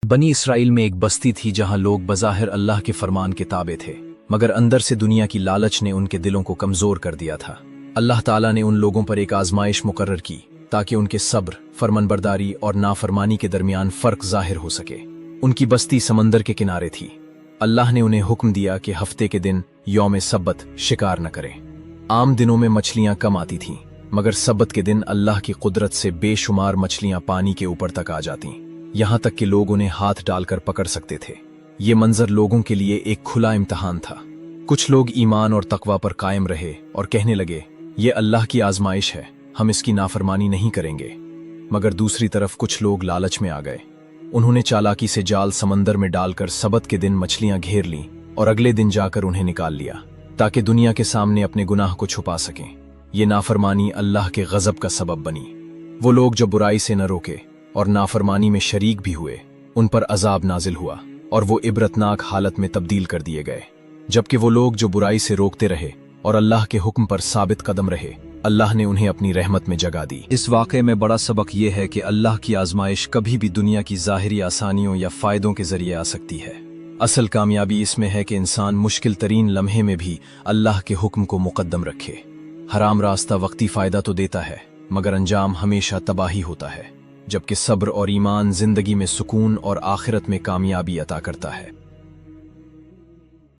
बनी इसराइल में एक बस्ती थी जहां लोग बज़ाहिर अल्लाह के फरमान के ताबे थे, मगर अंदर से दुनिया की लालच ने उनके दिलों को कमजोर कर दिया था। अल्लाह ताला ने उन लोगों पर एक आजमाइश मुकर्रर की ताकि उनके सब्र, फरमानबरदारी और नाफरमानी के दरमियान फर्क जाहिर हो सके। उनकी बस्ती समंदर के किनारे थी। अल्लाह ने उन्हें हुक्म दिया कि हफ्ते के दिन यौम सब्बत शिकार न करें। आम दिनों में मछलियां कम आती थीं, मगर सब्बत के दिन अल्लाह की कुदरत से बेशुमार मछलियां पानी के ऊपर तक आ जातीं, यहां तक कि लोग उन्हें हाथ डालकर पकड़ सकते थे। ये मंजर लोगों के लिए एक खुला इम्तिहान था। कुछ लोग ईमान और तकवा पर कायम रहे और कहने लगे, ये अल्लाह की आजमाइश है, हम इसकी नाफरमानी नहीं करेंगे। मगर दूसरी तरफ कुछ लोग लालच में आ गए। उन्होंने चालाकी से जाल समंदर में डालकर सब्त के दिन मछलियां घेर लीं और अगले दिन जाकर उन्हें निकाल लिया, ताकि दुनिया के सामने अपने गुनाह को छुपा सकें। ये नाफरमानी अल्लाह के गजब का सबब बनी। वो लोग जो बुराई से न रोके और नाफरमानी में शरीक भी हुए, उन पर अजाब नाजिल हुआ और वो इबरतनाक हालत में तब्दील कर दिए गए। जबकि वो लोग जो बुराई से रोकते रहे और अल्लाह के हुक्म पर साबित कदम रहे, अल्लाह ने उन्हें अपनी रहमत में जगह दी। इस वाक़े में बड़ा सबक ये है कि अल्लाह की आजमाइश कभी भी दुनिया की ज़ाहिरी आसानियों या फ़ायदों के ज़रिए आ सकती है। असल कामयाबी इसमें है कि इंसान मुश्किल तरीन लम्हे में भी अल्लाह के हुक्म को मुकद्दम रखे। हराम रास्ता वक्ती फ़ायदा तो देता है, मगर अंजाम हमेशा तबाही होता है, जबकि सब्र और ईमान ज़िंदगी में सुकून और आखिरत में कामयाबी अता करता है।